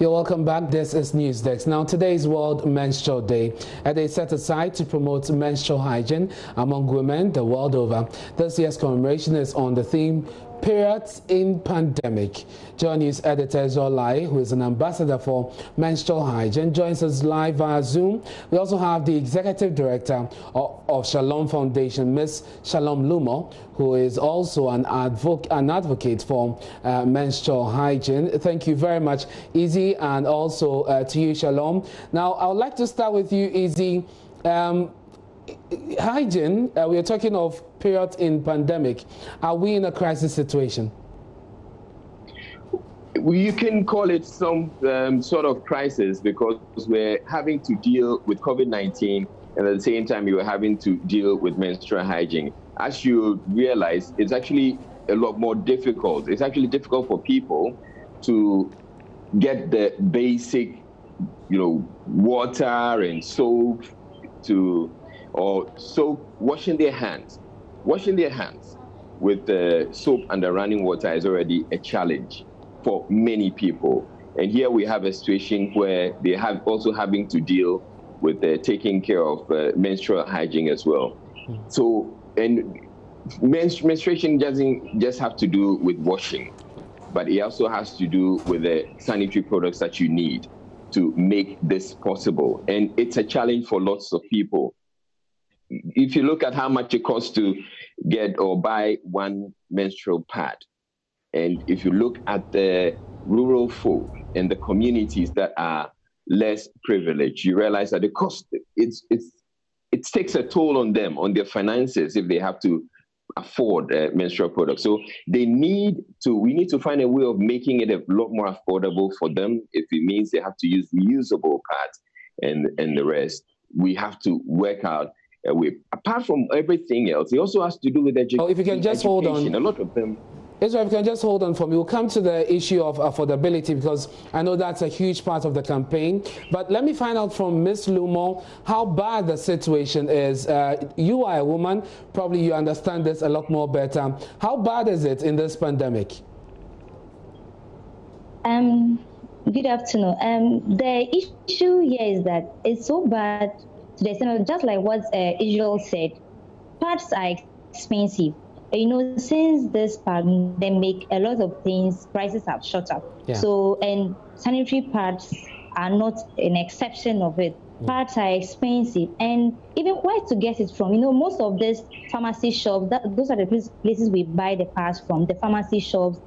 You're welcome back. This is Newsdesk. Now, today is World Menstrual Day, a day set aside to promote menstrual hygiene among women the world over. This year's commemoration is on the theme Periods in Pandemic. JoyNews editor Zola, who is an ambassador for menstrual hygiene, joins us live via Zoom. We also have the executive director of Shalom Foundation, Ms. Shalom Lumo, who is also an advocate for menstrual hygiene. Thank you very much, Izzy, and also to you, Shalom. Now, I would like to start with you, Izzy. Hygiene, we are talking of period in pandemic. Are we in a crisis situation? You can call it some sort of crisis because we're having to deal with COVID-19 and at the same time you're having to deal with menstrual hygiene. As you realize, it's actually a lot more difficult. It's actually difficult for people to get the basic, water and soap washing their hands. Washing their hands with the soap and the running water is already a challenge for many people. And here we have a situation where they have also having to deal with taking care of menstrual hygiene as well. So, and menstruation doesn't just have to do with washing, but it also has to do with the sanitary products that you need to make this possible. And it's a challenge for lots of people. If you look at how much it costs to get or buy one menstrual pad, and if you look at the rural folk and the communities that are less privileged, you realize that the cost, it takes a toll on them, on their finances, if they have to afford menstrual products. So we need to find a way of making it a lot more affordable for them. If it means they have to use reusable pads and the rest, we have to work out. Apart from everything else, it also has to do with education. Oh, if you can just hold on. A lot of them. Israel, if you can just hold on for me. We'll come to the issue of affordability because I know that's a huge part of the campaign. But let me find out from Ms. Lumo how bad the situation is. You are a woman. Probably you understand this a lot more better. How bad is it in this pandemic? Good afternoon. The issue here is that it's so bad. Just like what Israel said, pads are expensive. Since this pandemic, a lot of things, prices have shot up. Yeah. So, and sanitary pads are not an exception of it. Pads are expensive. And even where to get it from? Most of these pharmacy shops, those are the places we buy the pads from, the pharmacy shops,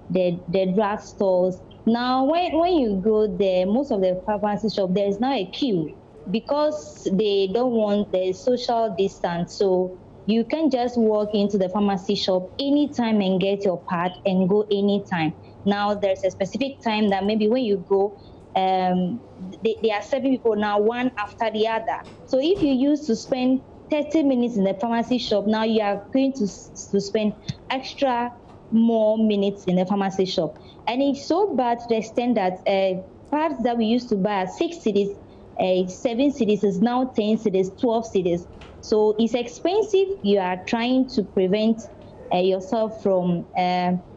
the drug stores. Now, when you go there, most of the pharmacy shops, there is now a queue, because they don't want the social distance. So you can just walk into the pharmacy shop anytime and get your pad and go anytime. Now there's a specific time that maybe when you go, they are serving people now one after the other. So if you used to spend 30 minutes in the pharmacy shop, now you are going to spend extra more minutes in the pharmacy shop. And it's so bad to the extent that pads that we used to buy at 6 cedis, 7 cities is now 10 cities, 12 cities. So it's expensive. You are trying to prevent yourself from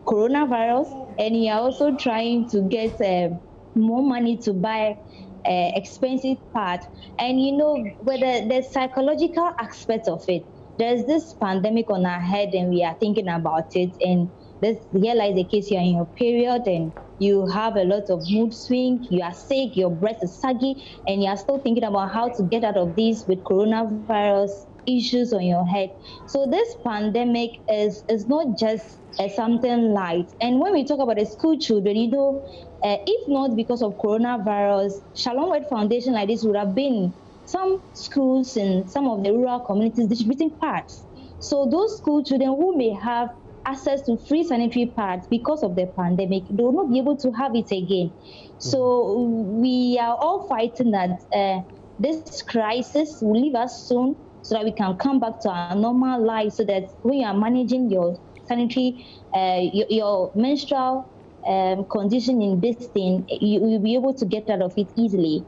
coronavirus, and you are also trying to get more money to buy expensive pads. And with the psychological aspect of it, there's this pandemic on our head and we are thinking about it. And here lies the case, you're in your period and you have a lot of mood swing, you are sick, your breath is saggy, and you are still thinking about how to get out of this with coronavirus issues on your head. So this pandemic is not just something light. And when we talk about the school children, if not because of coronavirus, Shalom World Foundation like this would have been some schools in some of the rural communities distributing pads. So those school children who may have access to free sanitary pads because of the pandemic, they will not be able to have it again. So we are all fighting that this crisis will leave us soon so that we can come back to our normal life, so that when you are managing your sanitary, your menstrual condition in this thing, you will be able to get out of it easily.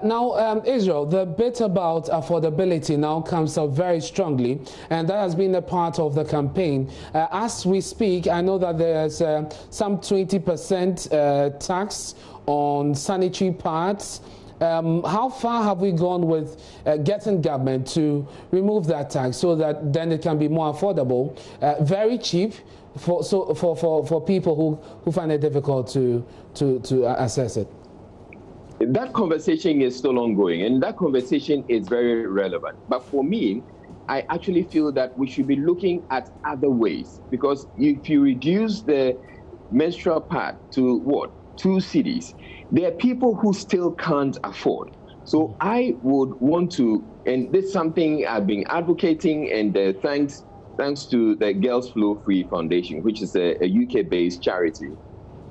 Now, Israel, the bit about affordability now comes up very strongly, and that has been a part of the campaign. As we speak, I know that there's some 20% tax on sanitary pads. How far have we gone with getting government to remove that tax so that then it can be more affordable, very cheap for people who find it difficult to access it? That conversation is still ongoing, and that conversation is very relevant. But for me, I actually feel that we should be looking at other ways, because if you reduce the menstrual pad to what, 2 cedis, there are people who still can't afford. So I would want to, and this is something I've been advocating, and thanks to the Girls Flow Free Foundation, which is a UK-based charity.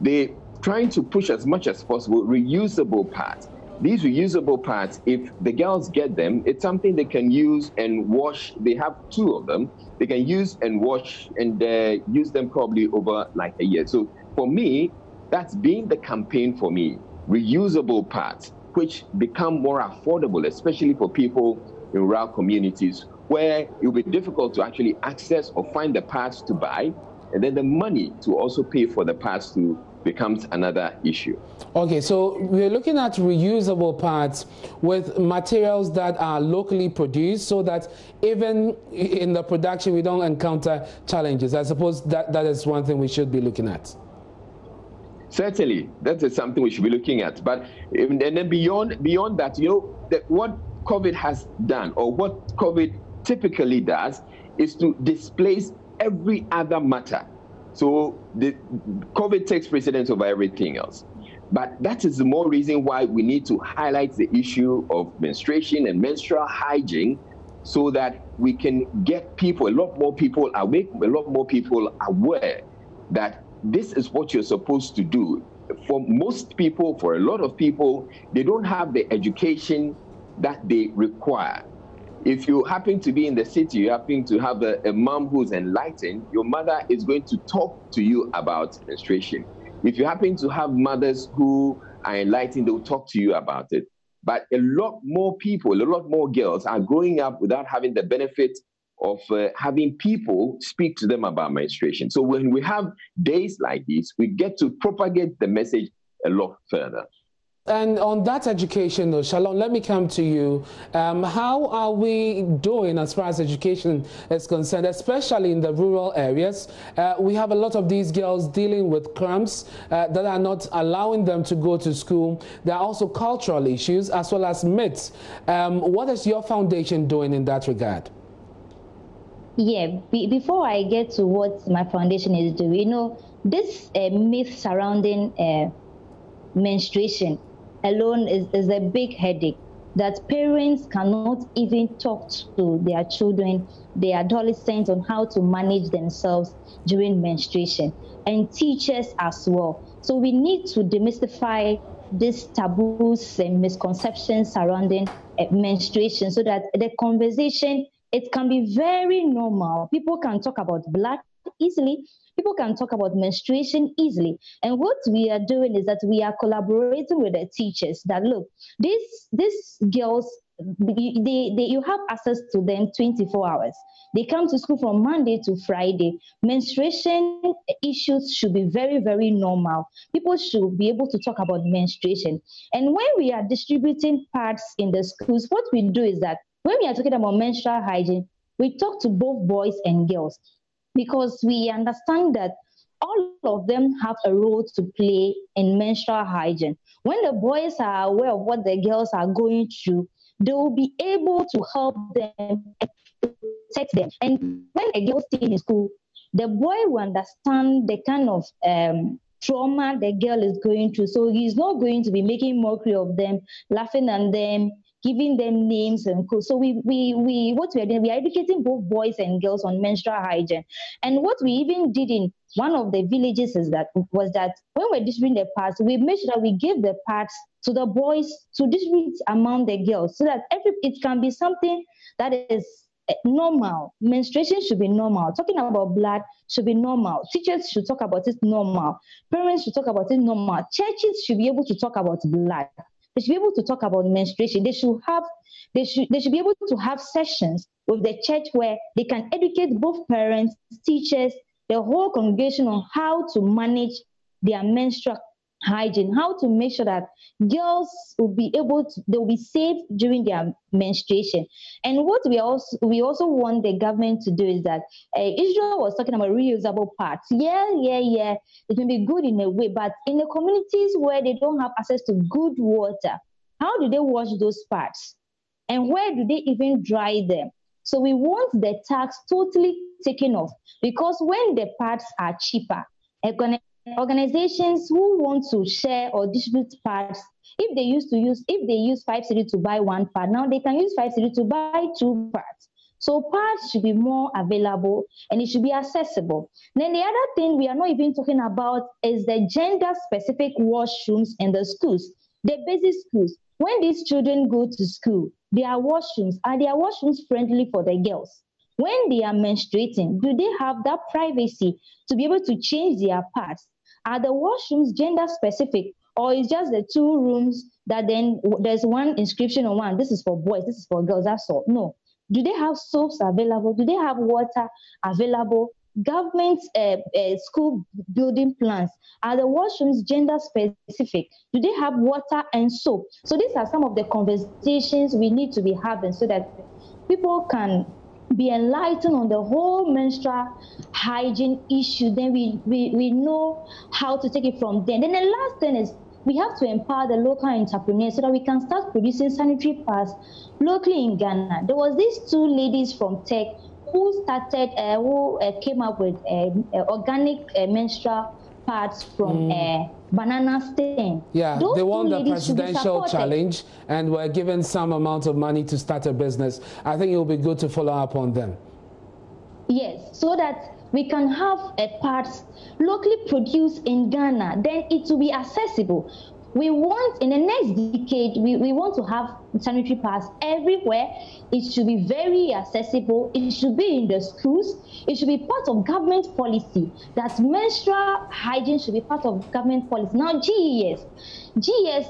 They trying to push as much as possible reusable pads. These reusable pads, if the girls get them, it's something they can use and wash. They have 2 of them. They can use and wash and use them probably over like a year. So for me, that's been the campaign for me. Reusable pads, which become more affordable, especially for people in rural communities where it will be difficult to actually access or find the pads to buy, and then the money to also pay for the pads to becomes another issue. Okay, so we're looking at reusable pads with materials that are locally produced so that even in the production we don't encounter challenges. I suppose that is one thing we should be looking at. Certainly, that is something we should be looking at. But and then beyond that, what COVID has done, or what COVID typically does, is to displace every other matter. So the COVID takes precedence over everything else. But that is the more reason why we need to highlight the issue of menstruation and menstrual hygiene, so that we can get people, a lot more people awake, a lot more people aware that this is what you're supposed to do. For most people, for a lot of people, they don't have the education that they require. If you happen to be in the city, you happen to have a mom who's enlightened, your mother is going to talk to you about menstruation. If you happen to have mothers who are enlightened, they'll talk to you about it. But a lot more people, a lot more girls are growing up without having the benefit of having people speak to them about menstruation. So when we have days like these, we get to propagate the message a lot further. And on that education, though, Shalom, let me come to you. How are we doing as far as education is concerned, especially in the rural areas? We have a lot of these girls dealing with cramps that are not allowing them to go to school. There are also cultural issues as well as myths. What is your foundation doing in that regard? Yeah, before I get to what my foundation is doing, this myth surrounding menstruation alone is a big headache, that parents cannot even talk to their children, their adolescents, on how to manage themselves during menstruation, and teachers as well. So we need to demystify these taboos and misconceptions surrounding menstruation, so that the conversation, it can be very normal. People can talk about blood easily. People can talk about menstruation easily. And what we are doing is that we are collaborating with the teachers that, look, these girls, you have access to them 24 hours. They come to school from Monday to Friday. Menstruation issues should be very, very normal. People should be able to talk about menstruation. And when we are distributing pads in the schools, what we do is that when we are talking about menstrual hygiene, we talk to both boys and girls, because we understand that all of them have a role to play in menstrual hygiene. When the boys are aware of what the girls are going through, they will be able to help them, protect them. And when a girl stays in school, the boy will understand the kind of trauma the girl is going through. So he's not going to be making mockery of them, laughing at them, giving them names and codes. So what we are doing, we are educating both boys and girls on menstrual hygiene. And what we even did in one of the villages was that when we're distributing the pads, we made sure that we give the pads to the boys to distribute among the girls, so that it can be something that is normal. Menstruation should be normal. Talking about blood should be normal. Teachers should talk about it normal. Parents should talk about it normal. Churches should be able to talk about blood. They should be able to talk about menstruation. They should be able to have sessions with the church where they can educate both parents, teachers, the whole congregation on how to manage their menstrual hygiene, how to make sure that girls will be able to, they'll be safe during their menstruation. And what we also want the government to do is that Israel was talking about reusable parts. Yeah, it may be good in a way, but in the communities where they don't have access to good water, how do they wash those parts, and where do they even dry them? So we want the tax totally taken off, because when the parts are cheaper, organizations who want to share or distribute parts, if they use 5 cedi to buy one part, now they can use 5 cedi to buy two parts. So parts should be more available and it should be accessible. Then the other thing we are not even talking about is the gender specific washrooms in the schools, the basic schools. When these children go to school, their washrooms, are their washrooms friendly for the girls? When they are menstruating, do they have that privacy to be able to change their parts? Are the washrooms gender specific, or is just the two rooms that then there's one inscription on one, this is for boys, this is for girls, that's all? No. Do they have soaps available? Do they have water available? Government school building plans, are the washrooms gender specific? Do they have water and soap? So these are some of the conversations we need to be having so that people can be enlightened on the whole menstrual hygiene issue. Then we know how to take it from there. Then the last thing is we have to empower the local entrepreneurs so that we can start producing sanitary pads locally in Ghana. There was these two ladies from Tech who came up with organic menstrual pads from banana stem. Yeah, they won the presidential challenge and were given some amount of money to start a business. I think it will be good to follow up on them. Yes, so that we can have parts locally produced in Ghana, then it will be accessible. We want, in the next decade, we want to have sanitary pads everywhere. It should be very accessible. It should be in the schools. It should be part of government policy. That menstrual hygiene should be part of government policy. Now, GES,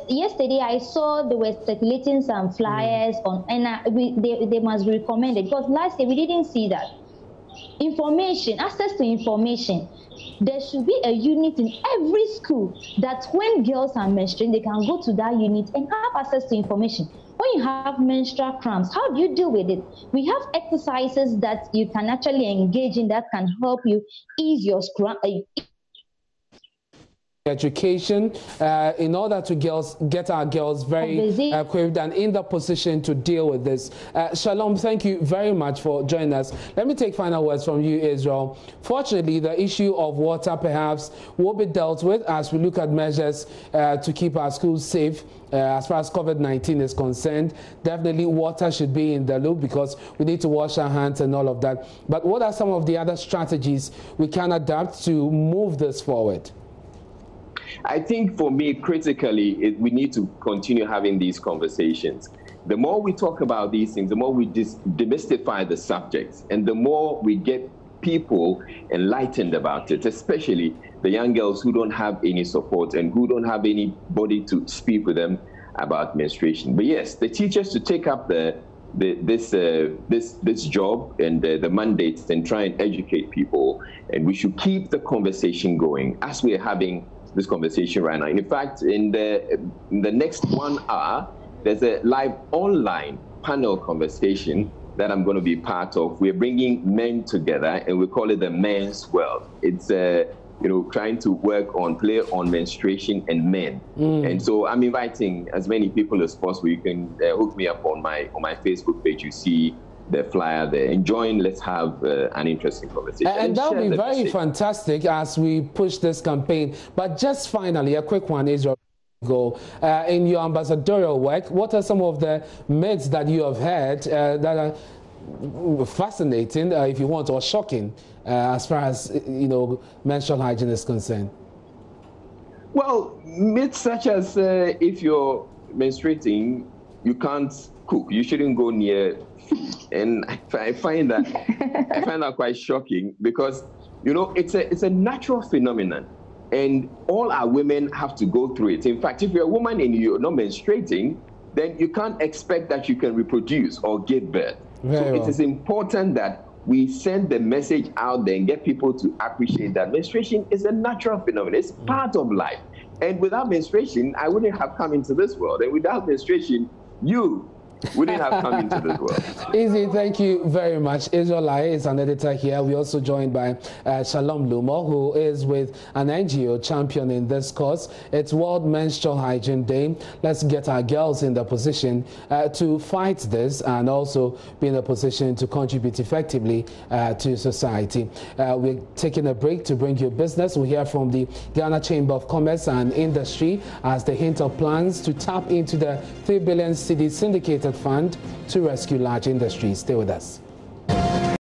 yesterday I saw they were circulating some flyers on, and they must be recommended, because last year we didn't see that. Information, access to information. There should be a unit in every school that when girls are menstruating, they can go to that unit and have access to information. When you have menstrual cramps, how do you deal with it? We have exercises that you can actually engage in that can help you ease your education in order to get our girls very equipped and in the position to deal with this. Shalom, thank you very much for joining us. Let me take final words from you, Israel. Fortunately, the issue of water perhaps will be dealt with as we look at measures to keep our schools safe. As far as COVID-19 is concerned, definitely water should be in the loop because we need to wash our hands and all of that. But what are some of the other strategies we can adapt to move this forward? I think for me, critically, we need to continue having these conversations. The more we talk about these things, the more we demystify the subjects, and the more we get people enlightened about it, especially the young girls who don't have any support and who don't have anybody to speak with them about menstruation. But yes, the teachers to take up this job and the mandates and try and educate people, and we should keep the conversation going as we're having this conversation right now. In fact, in the next 1 hour, there's a live online panel conversation that I'm going to be part of. We're bringing men together, and we call it the men's world. It's trying to work on play on menstruation and men. And so I'm inviting as many people as possible. You can hook me up on my Facebook page. You see the flyer there. And join, let's have an interesting conversation. And that will be very fantastic as we push this campaign. But just finally, a quick one, Israel. In your ambassadorial work, what are some of the myths that you have heard that are fascinating, if you want, or shocking as far as menstrual hygiene is concerned? Well, myths such as if you're menstruating, you can't cook. You shouldn't go near food, and I find that quite shocking because it's a natural phenomenon. And all our women have to go through it. In fact, if you're a woman and you're not menstruating, then you can't expect that you can reproduce or give birth. It is important that we send the message out there and get people to appreciate that menstruation is a natural phenomenon. It's part of life. And without menstruation, I wouldn't have come into this world. And without menstruation, you wouldn't have come into this world. Easy, thank you very much. Israel Lai is an editor here. We're also joined by Shalom Lumo, who is with an NGO championing this cause. It's World Menstrual Hygiene Day. Let's get our girls in the position to fight this and also be in a position to contribute effectively to society. We're taking a break to bring you business. We'll hear from the Ghana Chamber of Commerce and Industry as they hint of plans to tap into the 3 billion cedi syndicated fund to rescue large industries. Stay with us.